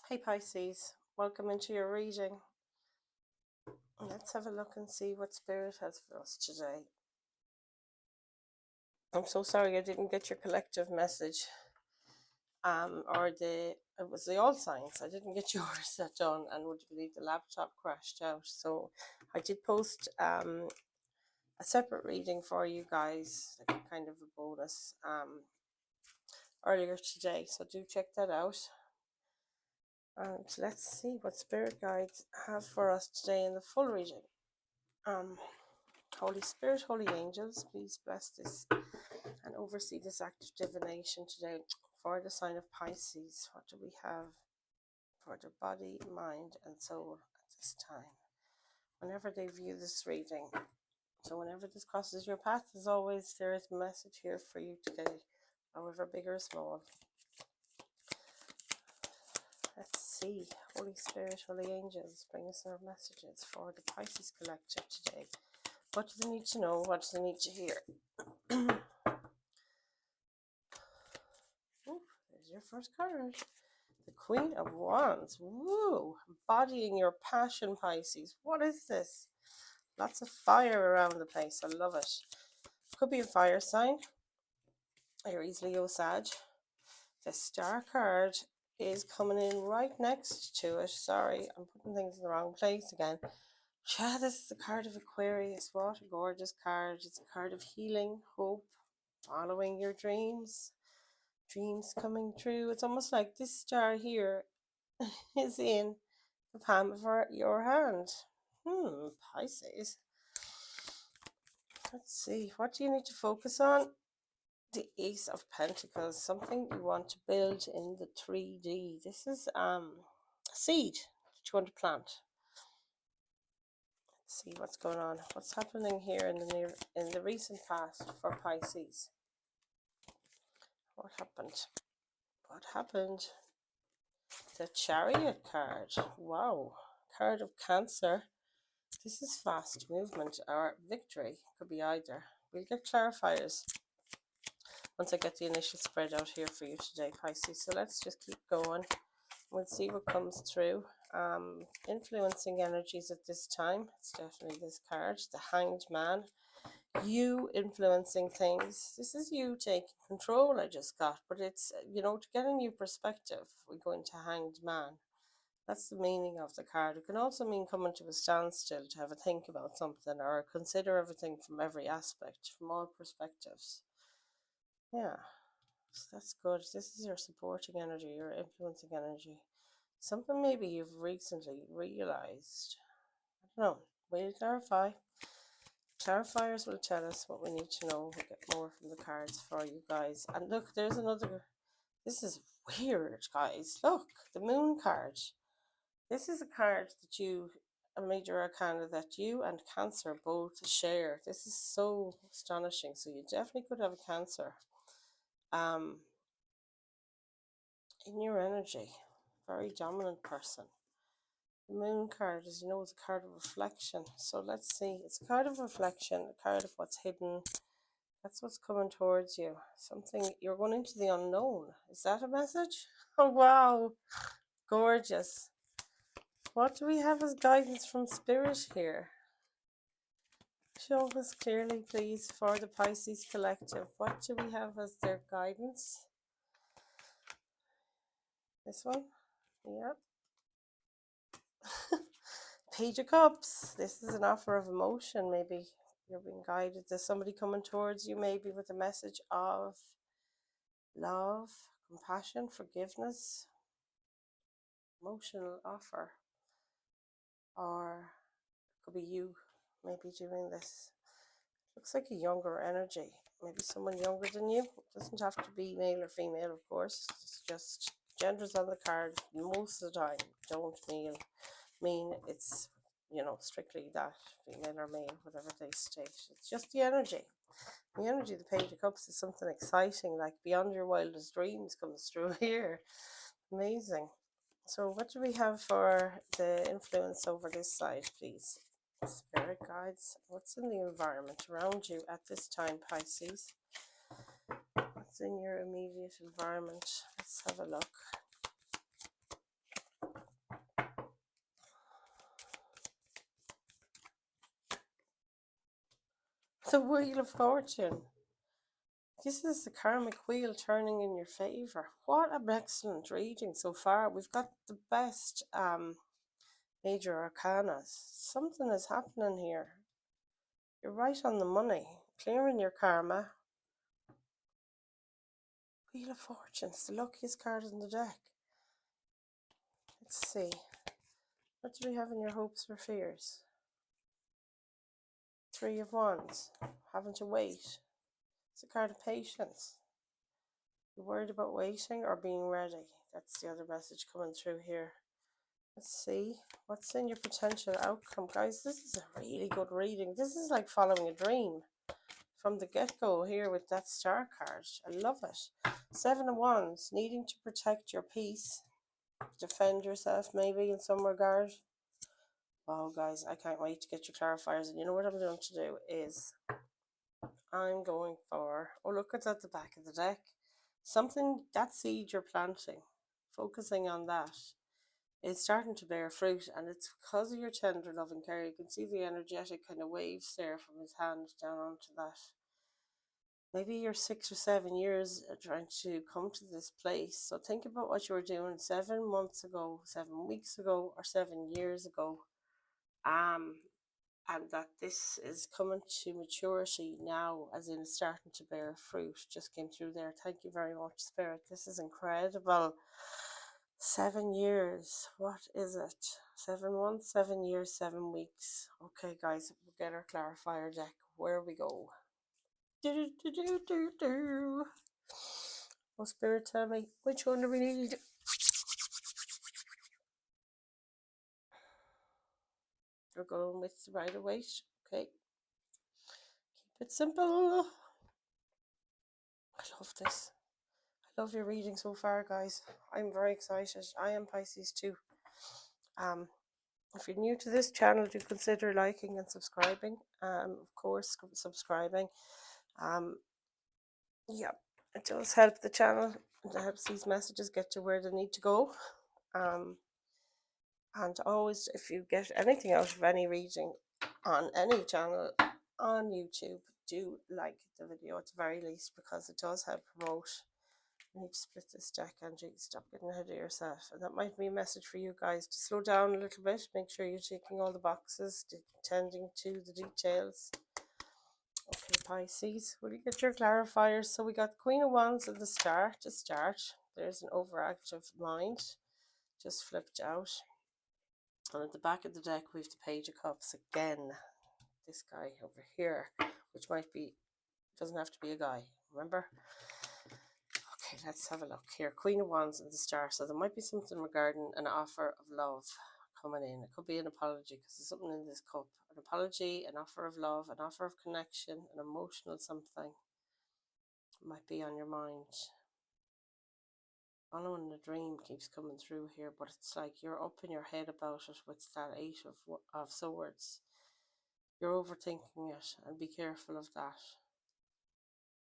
Hey Pisces, welcome into your reading. Let's have a look and see what Spirit has for us today. I'm so sorry I didn't get your collective message. It was the all signs. I didn't get yours that done, and would you believe the laptop crashed out? So I did post a separate reading for you guys, like a kind of a bonus earlier today. So do check that out. And let's see what Spirit guides have for us today in the full reading. Holy Spirit, Holy Angels, please bless this and oversee this act of divination today for the sign of Pisces. What do we have for their body, mind, and soul at this time? Whenever they view this reading, so whenever this crosses your path, as always, there is a message here for you today, however big or small. Let's see. Holy Spirit, Holy Angels, bring us our messages for the Pisces collective today. What do they need to know? What do they need to hear? Ooh, there's your first card. The Queen of Wands. Woo! Embodying your passion, Pisces. What is this? Lots of fire around the place. I love it. Could be a fire sign. Aries, Leo, Sag. The Star card is coming in right next to it. Sorry, I'm putting things in the wrong place again. Yeah, this is the card of Aquarius. What a gorgeous card. It's a card of healing, hope, following your dreams coming true. It's almost like this star here is in the palm of your hand. Pisces. Let's see. What do you need to focus on? The Ace of Pentacles. Something you want to build in the 3D. This is a seed that you want to plant. Let's see what's going on. What's happening here in the recent past for Pisces? What happened? What happened? The Chariot card. Wow. Card of Cancer. This is fast movement or victory. Could be either. We'll get clarifiers once I get the initial spread out here for you today, Pisces. So let's just keep going. We'll see what comes through. Influencing energies at this time. It's definitely this card. The Hanged Man. You influencing things. This is you taking control, I just got. But it's, to get a new perspective, we go into Hanged Man. That's the meaning of the card. It can also mean coming to a standstill to have a think about something or consider everything from every aspect, from all perspectives. Yeah, so that's good. This is your supporting energy, your influencing energy. Something maybe you've recently realized. I don't know. We'll clarify. Clarifiers will tell us what we need to know. We'll get more from the cards for you guys. And look, there's another. This is weird, guys. Look, the Moon card. This is a card that a major arcana that you and Cancer both share. This is so astonishing. So you definitely could have a Cancer in your energy. Very dominant person. The Moon card, as you know, is a card of reflection. So let's see. It's a card of reflection, a card of what's hidden. That's what's coming towards you. Something, you're going into the unknown. Is that a message? Oh, wow. Gorgeous. What do we have as guidance from Spirit here? Show us clearly, please, for the Pisces collective. What do we have as their guidance? This one? Yep. Page of Cups. This is an offer of emotion. Maybe you're being guided. There's somebody coming towards you, maybe with a message of love, compassion, forgiveness, emotional offer. Or it could be you maybe doing this. Looks like a younger energy. Maybe someone younger than you. It doesn't have to be male or female, of course. It's just genders on the card most of the time don't mean it's, strictly that, female or male, whatever they state. It's just the energy. The energy of the Page of Cups is something exciting, like beyond your wildest dreams comes through here. Amazing. So what do we have for the influence over this side, please? Spirit guides. What's in the environment around you at this time, Pisces? What's in your immediate environment? Let's have a look. The Wheel of Fortune. This is the karmic wheel turning in your favor. What an excellent reading so far. We've got the best major arcana. Something is happening here. You're right on the money. Clearing your karma. Wheel of Fortune's the luckiest card in the deck. Let's see. What do we have in your hopes or fears? Three of Wands. Having to wait. It's a card of patience. You're worried about waiting or being ready. That's the other message coming through here. Let's see. What's in your potential outcome? Guys, this is a really good reading. This is like following a dream from the get-go here with that star card. I love it. Seven of Wands. Needing to protect your peace. Defend yourself maybe in some regard. Wow, guys, I can't wait to get your clarifiers. And you know what I'm going to do is I'm going for, oh, look, it's at the back of the deck. Something, that seed you're planting, focusing on that, is starting to bear fruit. And it's because of your tender loving care. You can see the energetic kind of waves there from his hand down onto that. Maybe you're 6 or 7 years trying to come to this place. So think about what you were doing 7 months ago, 7 weeks ago, or 7 years ago. And that this is coming to maturity now, as in starting to bear fruit. Just came through there. Thank you very much, Spirit. This is incredible. 7 years. What is it? 7 months, 7 years, 7 weeks. Okay, guys, we'll get our clarifier deck. Where we go? Do, do, do, do, do. Oh, Spirit, tell me, which one do we need? We're going with the Rider-Waite. Okay. Keep it simple. I love this. I love your reading so far, guys. I'm very excited. I am Pisces too. If you're new to this channel, do consider liking and subscribing. Of course, subscribing. Yeah, it does help the channel. It helps these messages get to where they need to go. And always, if you get anything out of any reading on any channel on YouTube, do like the video at the very least, because it does help promote. I need to split this deck, Angie. Stop getting ahead of yourself. And that might be a message for you guys to slow down a little bit. Make sure you're ticking all the boxes, tending to the details. Okay, Pisces, will you get your clarifiers? So we got Queen of Wands at the start to start. There's an overactive mind, just flipped out. And at the back of the deck, we have the Page of Cups again. This guy over here, which might be, doesn't have to be a guy, remember? Okay, let's have a look here. Queen of Wands and the Star. So there might be something regarding an offer of love coming in. It could be an apology, because there's something in this cup. An apology, an offer of love, an offer of connection, an emotional something might be on your mind. Following the dream keeps coming through here, but it's like you're up in your head about it with that Eight of Swords. You're overthinking it, and be careful of that.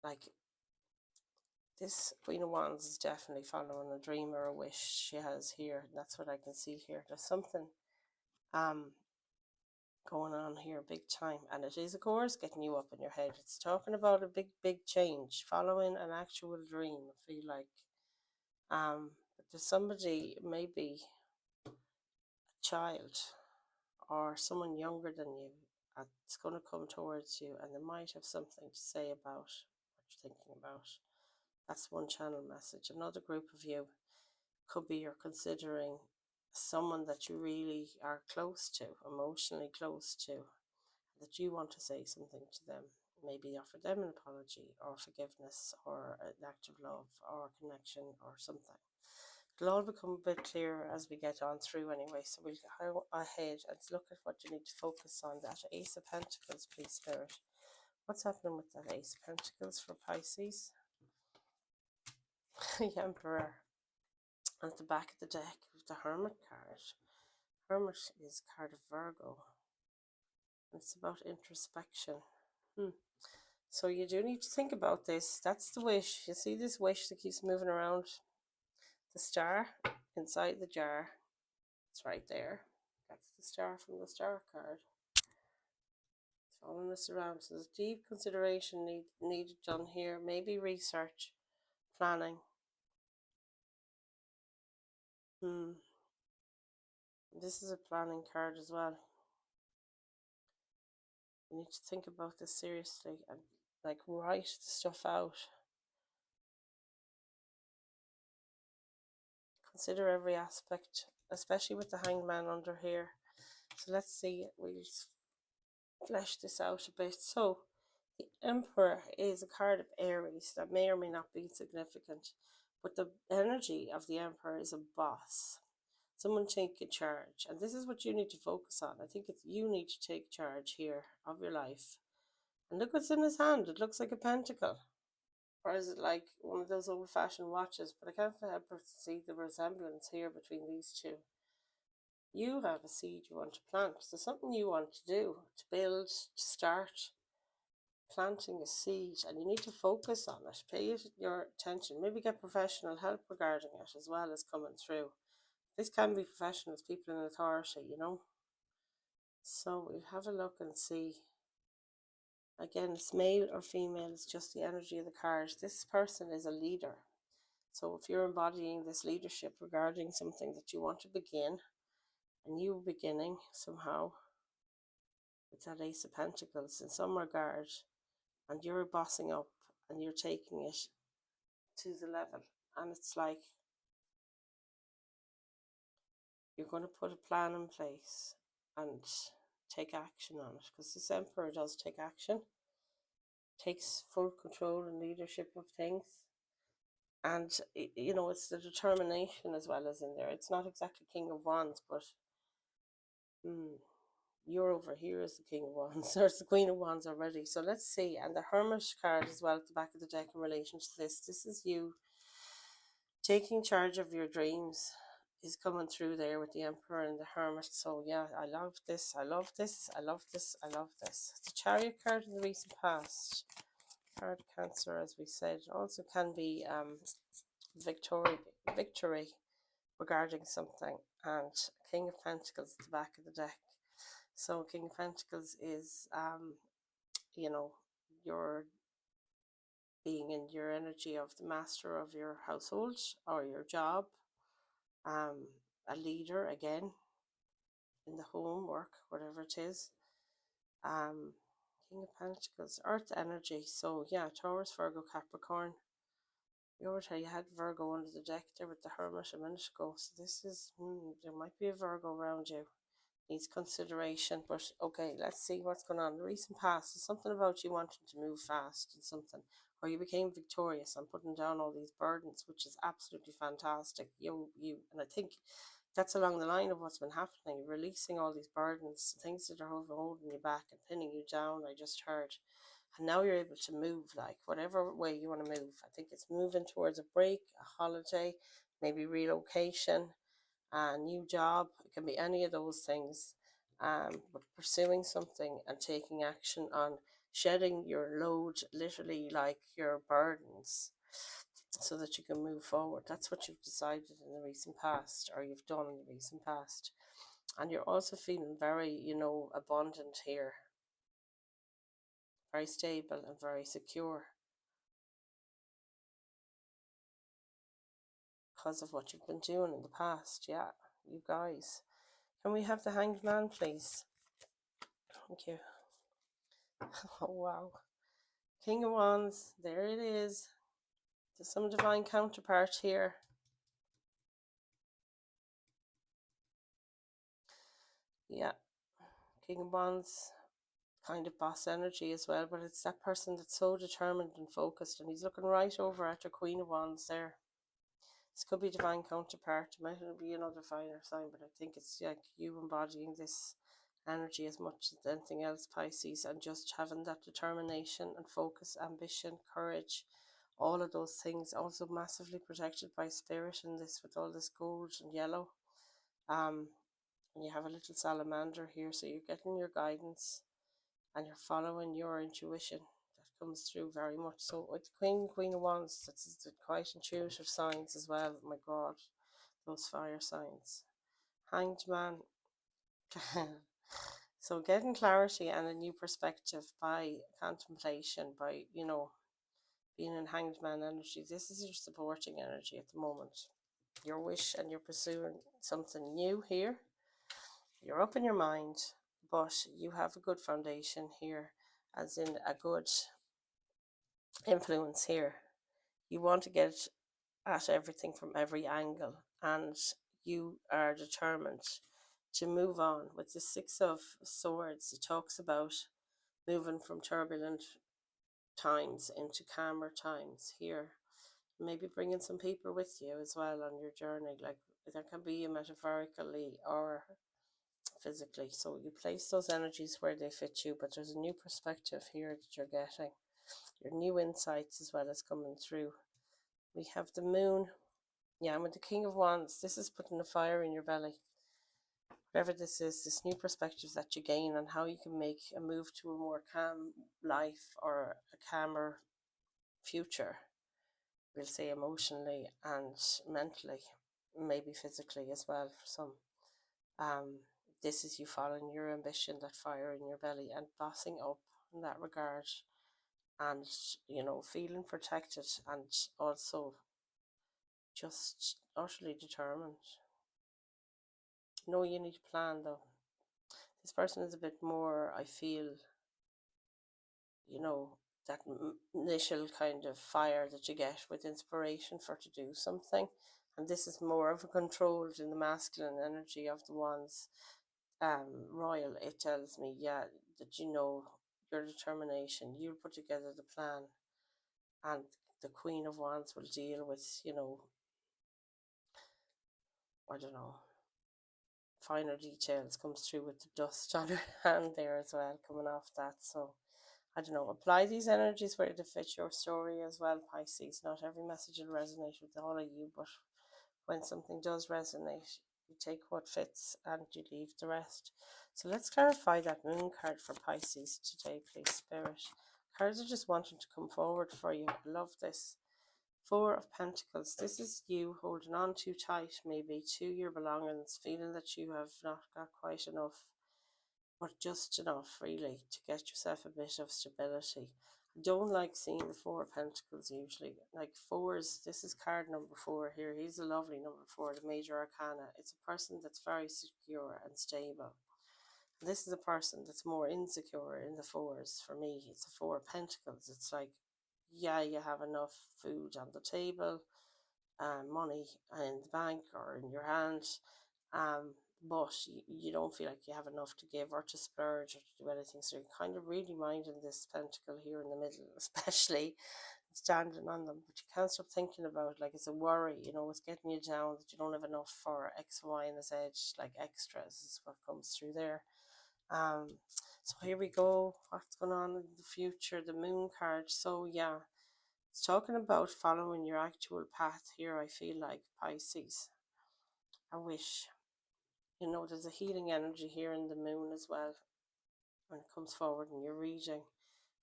Like, this Queen of Wands is definitely following a dream or a wish she has here. That's what I can see here. There's something going on here big time. And it is, of course, getting you up in your head. It's talking about a big, big change. Following an actual dream, I feel like. But there's somebody, maybe a child or someone younger than you, that's going to come towards you, and they might have something to say about what you're thinking about. That's one channel message. Another group of you could be you're considering someone that you really are close to, emotionally close to, that you want to say something to them. Maybe offer them an apology or forgiveness or an act of love or connection or something. It'll all become a bit clearer as we get on through anyway. So we'll go ahead and look at what you need to focus on. That Ace of Pentacles, please, Spirit. What's happening with that Ace of Pentacles for Pisces? The Emperor. And at the back of the deck, with the Hermit card. Hermit is a card of Virgo. And it's about introspection. So you do need to think about this. That's the wish. You see this wish that keeps moving around? The star inside the jar. It's right there. That's the star from the star card. It's following this around. So there's deep consideration needed done here. Maybe research, planning. This is a planning card as well. You need to think about this seriously and like write the stuff out. Consider every aspect, especially with the Hanged Man under here. So let's see, we'll flesh this out a bit. So the Emperor is a card of Aries that may or may not be significant, but the energy of the Emperor is a boss, someone taking charge, and this is what you need to focus on. I think it's you need to take charge here of your life. And look what's in his hand. It looks like a pentacle. Or is it like one of those old-fashioned watches? But I can't help but see the resemblance here between these two. You have a seed you want to plant. So something you want to do, to build, to start, planting a seed, and you need to focus on it. Pay it your attention. Maybe get professional help regarding it as well as coming through. This can be professionals, people in authority, you know. So we'll have a look and see. Again, it's male or female, it's just the energy of the card. This person is a leader. So if you're embodying this leadership regarding something that you want to begin, a new beginning somehow, with that Ace of Pentacles in some regard, and you're bossing up and you're taking it to the level, and it's like you're going to put a plan in place and take action on it, because this Emperor does take action, takes full control and leadership of things. And you know, it's the determination as well as in there. It's not exactly King of Wands, but you're over here as the King of Wands. There's the Queen of Wands already. So let's see. And the Hermit card as well at the back of the deck in relation to this. This is you taking charge of your dreams is coming through there with the Emperor and the Hermit. So yeah, I love this. I love this. I love this. I love this. The Chariot card in the recent past. Card Cancer, as we said, also can be victory regarding something, and King of Pentacles at the back of the deck. So King of Pentacles is you know, your being in your energy of the master of your household or your job, a leader again in the home, work, whatever it is. King of Pentacles, earth energy. So yeah, Taurus, Virgo, Capricorn. We already had Virgo under the deck there with the Hermit a minute ago. So this is, there might be a Virgo around you. Needs consideration, but okay, let's see what's going on. The recent past is something about you wanting to move fast and something, or you became victorious and putting down all these burdens, which is absolutely fantastic. And I think that's along the line of what's been happening, releasing all these burdens, things that are holding you back and pinning you down. I just heard. And now you're able to move, like whatever way you want to move. I think it's moving towards a break, a holiday, maybe relocation, a new job. It can be any of those things. But pursuing something and taking action on shedding your load, literally like your burdens, so that you can move forward. That's what you've decided in the recent past, or you've done in the recent past. And you're also feeling very, you know, abundant here, very stable and very secure because of what you've been doing in the past. Yeah, you guys. Can we have the Hanged Man, please? Thank you. Oh, wow. King of Wands, there it is. There's some divine counterpart here. Yeah, King of Wands, kind of boss energy as well, but it's that person that's so determined and focused, and he's looking right over at your Queen of Wands there. This could be divine counterpart. It might be another fire sign, but I think it's like you embodying this energy as much as anything else, Pisces, and just having that determination and focus, ambition, courage, all of those things. Also massively protected by spirit in this, with all this gold and yellow. And you have a little salamander here, so you're getting your guidance and you're following your intuition. That comes through very much. So with the Queen of Wands, that's the quite intuitive signs as well. Oh my God, those fire signs. Hanged Man. So getting clarity and a new perspective by contemplation, by, being in hanged man energy. This is your supporting energy at the moment. Your wish, and you're pursuing something new here. You're up in your mind, but you have a good foundation here, as in a good influence here. You want to get at everything from every angle, and you are determined to move on. With the Six of Swords, it talks about moving from turbulent times into calmer times here. Maybe bringing some people with you as well on your journey, like that can be metaphorically or physically. So you place those energies where they fit you, but there's a new perspective here that you're getting. Your new insights as well as coming through. We have the moon. Yeah, and with the King of Wands, this is putting a fire in your belly. Whatever this is, this new perspective that you gain on how you can make a move to a more calm life or a calmer future, we'll say emotionally and mentally, maybe physically as well for some. This is you following your ambition, that fire in your belly, and bossing up in that regard, and feeling protected, and also just utterly determined. No, you need a plan though. This person is a bit more, I feel, that initial kind of fire that you get with inspiration for to do something. And this is more of a controlled in the masculine energy of the Wands. Royal, it tells me, yeah, that your determination, you'll put together the plan, and the Queen of Wands will deal with, I don't know, finer details comes through with the dust on her hand there as well, coming off that. So I don't know, apply these energies where they fit your story as well, Pisces. Not every message will resonate with all of you, but when something does resonate, you take what fits and you leave the rest. So let's clarify that moon card for Pisces today, please, Spirit. Cards are just wanting to come forward for you. I love this. Four of Pentacles. This is you holding on too tight, maybe, to your belongings, feeling that you have not got quite enough, but just enough, really, to get yourself a bit of stability. I don't like seeing the Four of Pentacles usually. Like fours, this is card number 4 here. He's a lovely number 4, the Major Arcana. It's a person that's very secure and stable. This is a person that's more insecure in the fours. For me, it's a Four of Pentacles. It's like, yeah, you have enough food on the table, money in the bank or in your hand, but you don't feel like you have enough to give or to splurge or to do anything. So you're kind of really minding this pentacle here in the middle, especially standing on them. But you can't stop thinking about it, like it's a worry, it's getting you down that you don't have enough for X, Y, and Z, like extras is what comes through there. So here we go. What's going on in the future? The moon card. So yeah, it's talking about following your actual path here, I feel like, Pisces. I wish. There's a healing energy here in the moon as well when it comes forward in your reading.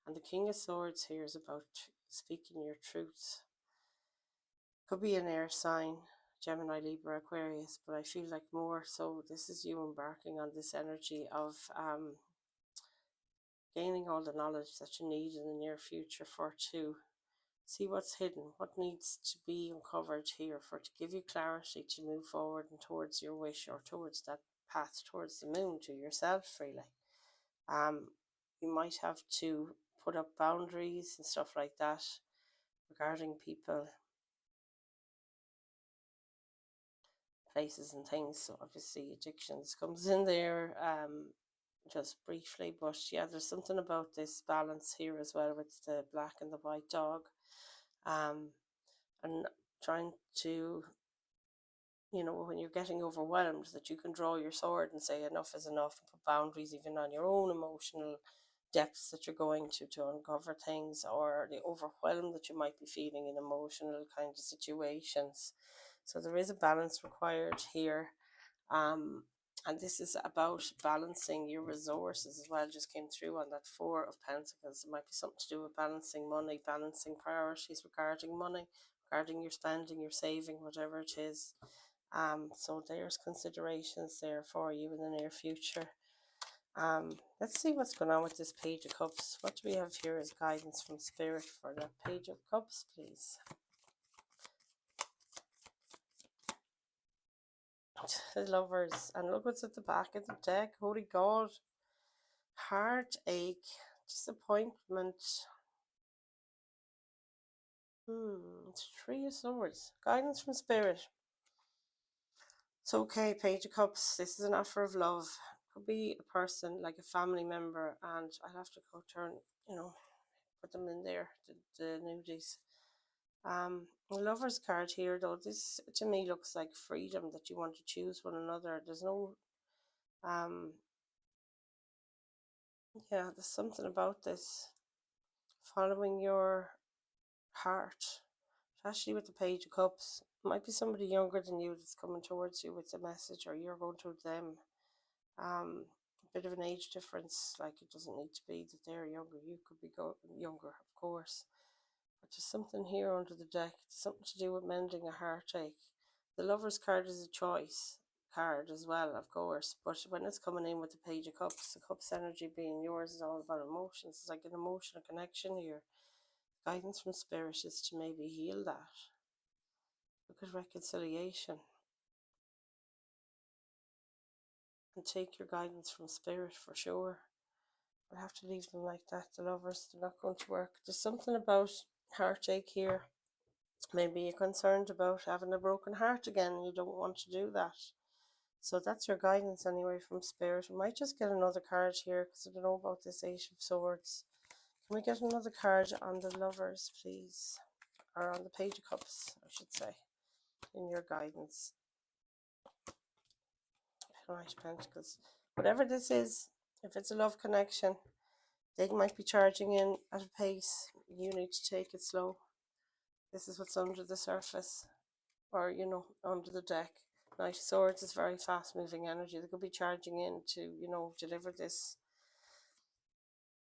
And the King of Swords here is about speaking your truth. Could be an air sign, Gemini, Libra, Aquarius, but I feel like more so this is you embarking on this energy of gaining all the knowledge that you need in the near future for to see what's hidden, what needs to be uncovered here for to give you clarity to move forward and towards your wish or towards that path towards the moon to yourself, really. You might have to put up boundaries and stuff like that regarding people, places and things. So obviously addictions comes in there, just briefly, but yeah, there's something about this balance here as well with the black and the white dog, and trying to, when you're getting overwhelmed, that you can draw your sword and say enough is enough, and put boundaries even on your own emotional depths that you're going to uncover things, or the overwhelm that you might be feeling in emotional kind of situations. So there is a balance required here. And this is about balancing your resources as well. Just came through on that Four of Pentacles. It might be something to do with balancing money, balancing priorities regarding money, regarding your spending, your saving, whatever it is. So there's considerations there for you in the near future. Let's see what's going on with this Page of Cups. What do we have here as guidance from Spirit for the Page of Cups, please? The Lovers. And look what's at the back of the deck. Holy God. Heartache. Disappointment. It's Three of Swords. Guidance from Spirit. So, okay, Page of Cups. This is an offer of love. Could be a person, like a family member, and I'll have to go turn, put them in there, the nudies. The Lover's card here, though, this to me looks like freedom, that you want to choose one another. There's no, yeah, there's something about this. Following your heart, especially with the Page of Cups. Might be somebody younger than you that's coming towards you with a message, or you're going to them. A bit of an age difference, like it doesn't need to be that they're younger. You could be younger, of course. But there's something here under the deck, something to do with mending a heartache. The Lover's card is a choice card as well, of course. But when it's coming in with the Page of Cups, the Cups energy being yours is all about emotions. It's like an emotional connection here. Guidance from Spirit is to maybe heal that. Look at reconciliation. And take your guidance from Spirit for sure. I have to leave them like that. The Lovers, they're not going to work. There's something about heartache here. Maybe you're concerned about having a broken heart again. You don't want to do that. So that's your guidance anyway from Spirit. We might just get another card here because I don't know about this Eight of Swords. Can we get another card on the Lovers, please? Or on the Page of Cups, I should say, in your guidance. Knight of Pentacles. Whatever this is, if it's a love connection, they might be charging in at a pace. You need to take it slow. This is what's under the surface, or under the deck. Knight of Swords is very fast moving energy. They could be charging in to deliver this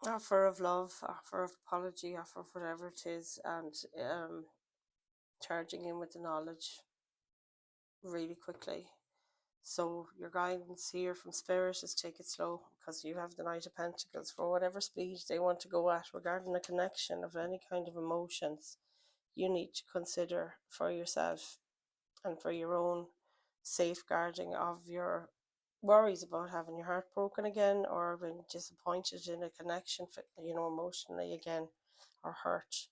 offer of love, offer of apology, offer of whatever it is, and charging in with the knowledge really quickly. So your guidance here from Spirit is take it slow, because you have the Knight of Pentacles. For whatever speed they want to go at regarding a connection of any kind of emotions, you need to consider for yourself and for your own safeguarding of your worries about having your heart broken again, or being disappointed in a connection, emotionally again, or hurt.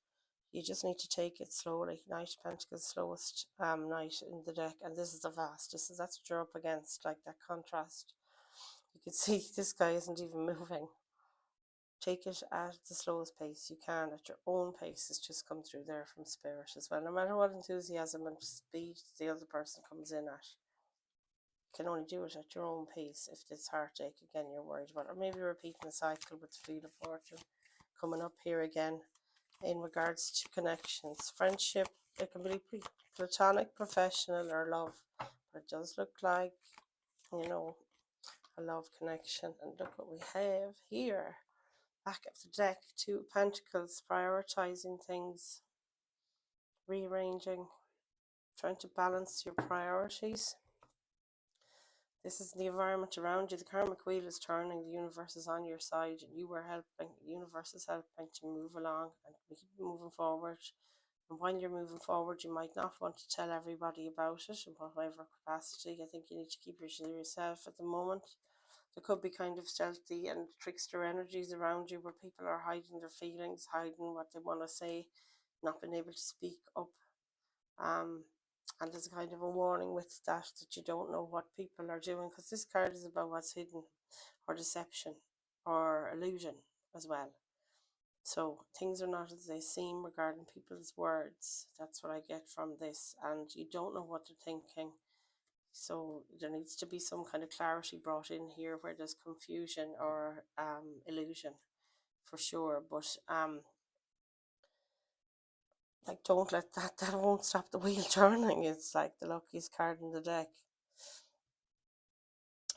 You just need to take it slowly. Knight of Pentacles, slowest knight in the deck, and this is the fastest. That's what you're up against, like that contrast. You can see this guy isn't even moving. Take it at the slowest pace you can, at your own pace. It's just come through there from Spirit as well. No matter what enthusiasm and speed the other person comes in at, you can only do it at your own pace. If it's heartache again you're worried about, or maybe repeating the cycle with the Wheel of Fortune coming up here again. In regards to connections, friendship, it can be platonic, professional, or love, but it does look like a love connection. And look what we have here, back of the deck. Two of Pentacles, prioritizing things, rearranging, trying to balance your priorities. This is the environment around you. The karmic wheel is turning. The universe is on your side, and you are helping. The universe is helping to move along and keep moving forward. And when you're moving forward, you might not want to tell everybody about it in whatever capacity. I think you need to keep it to yourself at the moment. There could be kind of stealthy and trickster energies around you where people are hiding their feelings, hiding what they want to say, not being able to speak up. And there's a kind of a warning with that you don't know what people are doing, because this card is about what's hidden, or deception, or illusion as well. So things are not as they seem regarding people's words. That's what I get from this. And you don't know what they're thinking. So there needs to be some kind of clarity brought in here where there's confusion or illusion for sure. But like, don't let that won't stop the wheel turning. It's like the luckiest card in the deck.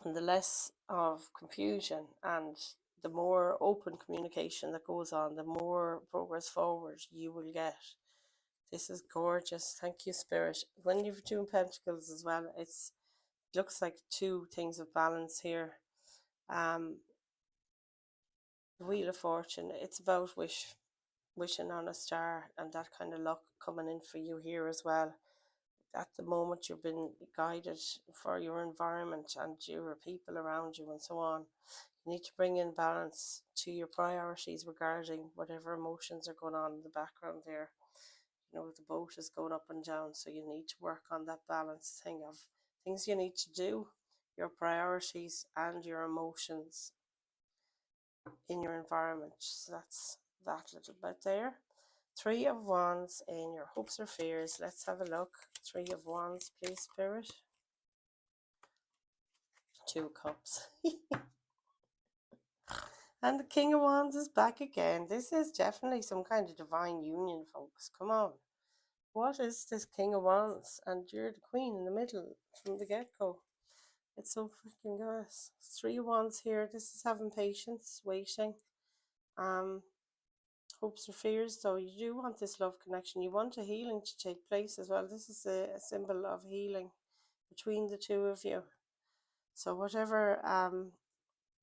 And the less of confusion and the more open communication that goes on, the more progress forward you will get. This is gorgeous. Thank you, Spirit. When you're doing Pentacles as well, it looks like two things of balance here. The Wheel of Fortune, it's about wishing on a star and that kind of luck coming in for you here as well. At the moment, you've been guided for your environment and your people around you and so on. You need to bring in balance to your priorities regarding whatever emotions are going on in the background there. You know, the boat is going up and down, so you need to work on that balance thing of things you need to do, your priorities and your emotions in your environment. So that's that little bit there. Three of Wands in your hopes or fears. Let's have a look. Three of Wands, please, Spirit. Two of Cups. And the King of Wands is back again. This is definitely some kind of divine union, folks. Come on. What is this King of Wands? And you're the Queen in the middle from the get-go. It's so freaking good. Three of Wands here. This is having patience, waiting. Hopes or fears, though. You do want this love connection. You want a healing to take place as well. This is a symbol of healing between the two of you. So whatever,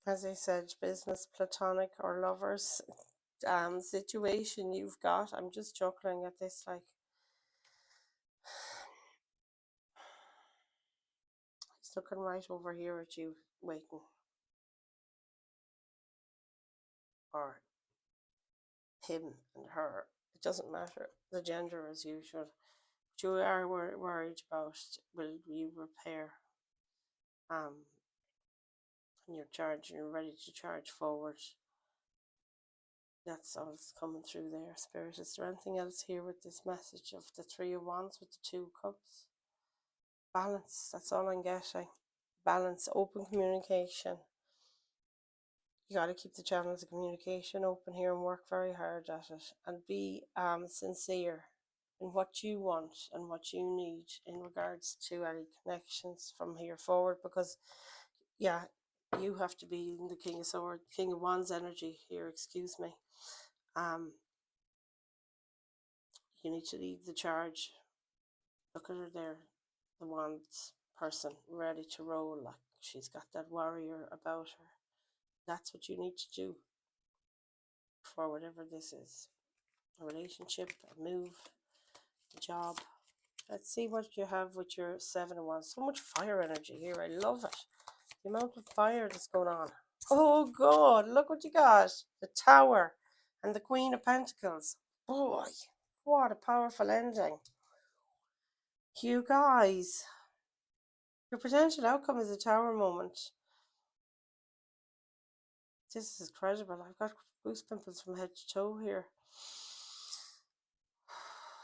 as I said, business, platonic or lovers situation you've got, I'm just chuckling at this, like, he's looking right over here at you, waiting. Or him and her. It doesn't matter the gender as usual. But you are worried about, will you repair and you're ready to charge forward. That's all that's coming through there, Spirit. Is there anything else here with this message of the Three of Wands with the Two of Cups? Balance, that's all I'm getting. Balance, open communication. You got to keep the channels of communication open here and work very hard at it. And be sincere in what you want and what you need in regards to any connections from here forward. Because, yeah, you have to be in the King of Swords, King of Wands energy here, excuse me. You need to lead the charge. Look at her there, the Wands person, ready to roll. Like, she's got that warrior about her. That's what you need to do for whatever this is. A relationship, a move, a job. Let's see what you have with your Seven of Wands. So much fire energy here. I love it. The amount of fire that's going on. Oh God, look what you got. The Tower and the Queen of Pentacles. Boy, what a powerful ending. You guys, your potential outcome is a Tower moment. This is incredible. I've got goose pimples from head to toe here.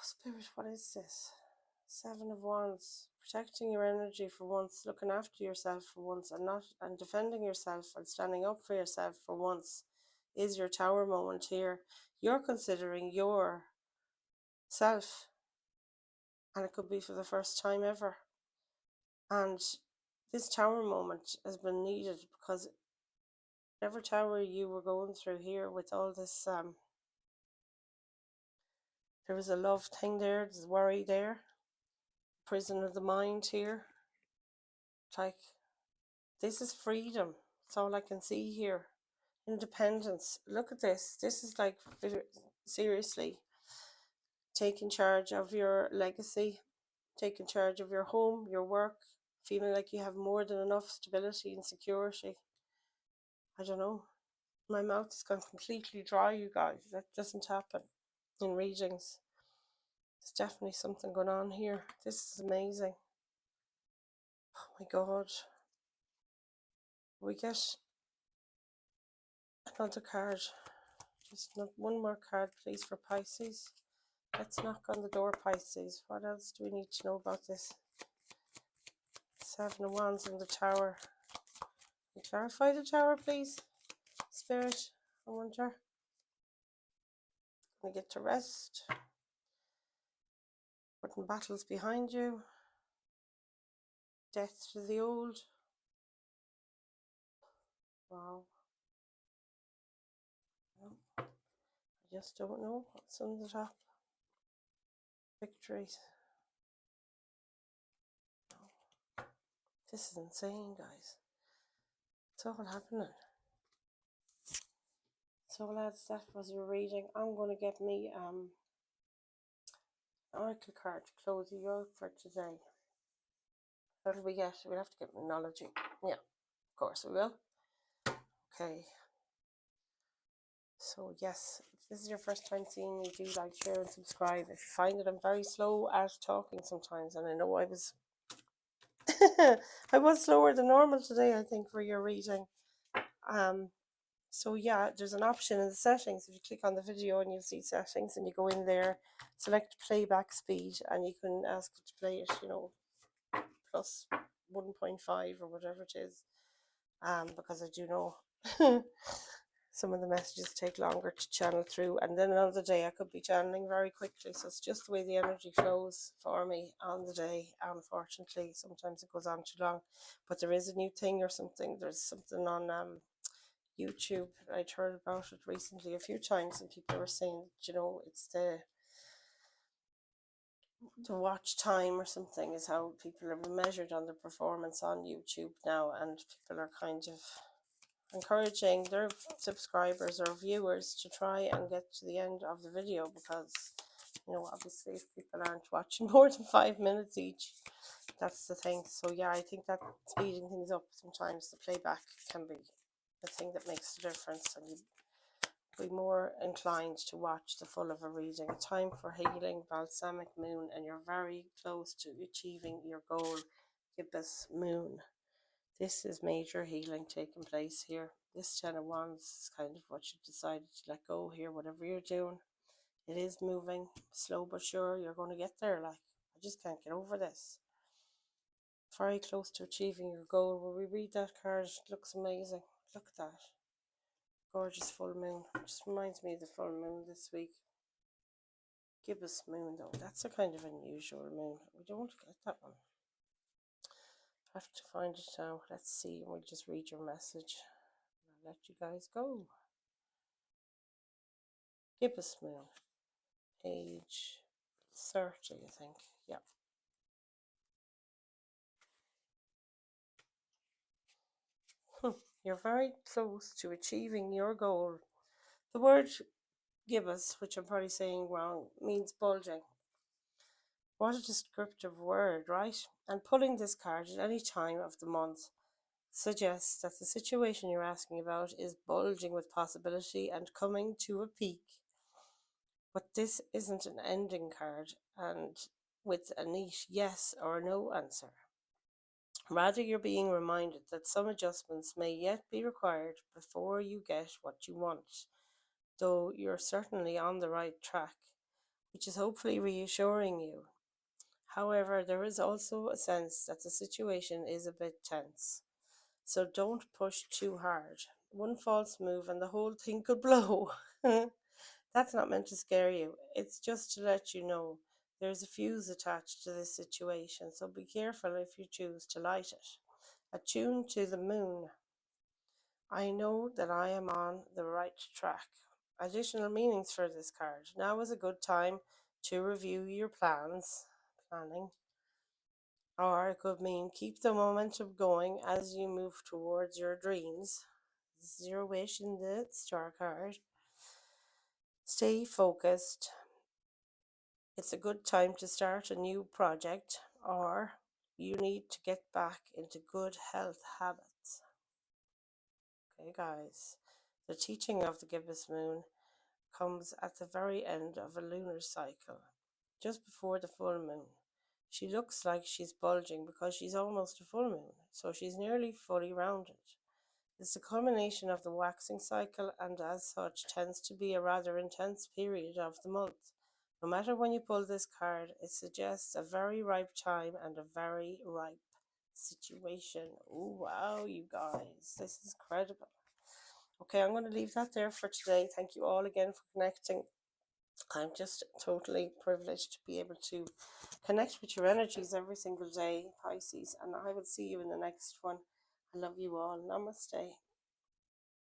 Spirit, what is this? Seven of Wands. Protecting your energy for once, looking after yourself for once, and defending yourself and standing up for yourself for once is your Tower moment here. You're considering your self, and it could be for the first time ever. And this Tower moment has been needed because whatever tower you were going through here with all this, there was a love thing there, there's worry there, prison of the mind here. Like, this is freedom. That's all I can see here. Independence. Look at this. This is like, seriously, taking charge of your legacy, taking charge of your home, your work, feeling like you have more than enough stability and security. I don't know. My mouth has gone completely dry, you guys. That doesn't happen in readings. There's definitely something going on here. This is amazing. Oh my God. We get another card. Just one more card, please, for Pisces. Let's knock on the door, Pisces. What else do we need to know about this? Seven of Wands in the Tower. Can you clarify the Tower, please? Spirit, I wonder. Can you get to rest? Putting battles behind you. Death to the old. Wow. I just don't know what's on the top. Victories. This is insane, guys. It's all happening. So lads, that was your reading. I'm going to get me oracle card to close you out for today. What did we get? We'll have to get Minology. Yeah, of course we will. Okay. So yes, if this is your first time seeing me, do like, share and subscribe. If you find that I'm very slow at talking sometimes, and I know I was I was slower than normal today, I think, for your reading. So yeah, there's an option in the settings. If you click on the video and you'll see settings, and you go in there, select playback speed, and you can ask it to play it, plus 1.5 or whatever it is. Because I do know some of the messages take longer to channel through, and then another day I could be channeling very quickly. So it's just the way the energy flows for me on the day. Unfortunately, sometimes it goes on too long, but there is a new thing or something. There's something on YouTube. I'd heard about it recently a few times, and people were saying, it's the watch time or something is how people are measured on their performance on YouTube now, and people are kind of encouraging their subscribers or viewers to try and get to the end of the video, because obviously if people aren't watching more than 5 minutes each, that's the thing. So yeah, I think that speeding things up, sometimes the playback can be the thing that makes the difference, and you be more inclined to watch the full of a reading. A time for healing, balsamic moon, and you're very close to achieving your goal, gibbous moon. This is major healing taking place here. This Ten of Wands is kind of what you decided to let go here, whatever you're doing. It is moving, slow but sure. You're going to get there. I just can't get over this. Very close to achieving your goal. Will we read that card? It looks amazing. Look at that. Gorgeous full moon. It just reminds me of the full moon this week. Gibbous moon, though. That's a kind of unusual moon. We don't get that one. I have to find it now. Let's see. We'll just read your message. I'll let you guys go. Gibbous moon. Age 30, I think. Yeah. You're very close to achieving your goal. The word gibbous, which I'm probably saying wrong, means bulging. What a descriptive word, right? And pulling this card at any time of the month suggests that the situation you're asking about is bulging with possibility and coming to a peak. But this isn't an ending card, and with a neat yes or no answer. Rather, you're being reminded that some adjustments may yet be required before you get what you want, though you're certainly on the right track, which is hopefully reassuring you. However, there is also a sense that the situation is a bit tense, so don't push too hard. One false move and the whole thing could blow. That's not meant to scare you. It's just to let you know there's a fuse attached to this situation, so be careful if you choose to light it. Attuned to the moon. I know that I am on the right track. Additional meanings for this card. Now is a good time to review your planning. Or it could mean keep the momentum going as you move towards your dreams. This is your wish in the star card. Stay focused. It's a good time to start a new project, or you need to get back into good health habits. Okay, guys. The teaching of the gibbous moon comes at the very end of a lunar cycle, just before the full moon. She looks like she's bulging because she's almost a full moon, so she's nearly fully rounded. It's the culmination of the waxing cycle, and as such tends to be a rather intense period of the month. No matter when you pull this card, it suggests a very ripe time and a very ripe situation. Oh, wow, you guys. This is incredible. Okay, I'm going to leave that there for today. Thank you all again for connecting. I'm just totally privileged to be able to connect with your energies every single day, Pisces, and I will see you in the next one. I love you all. Namaste.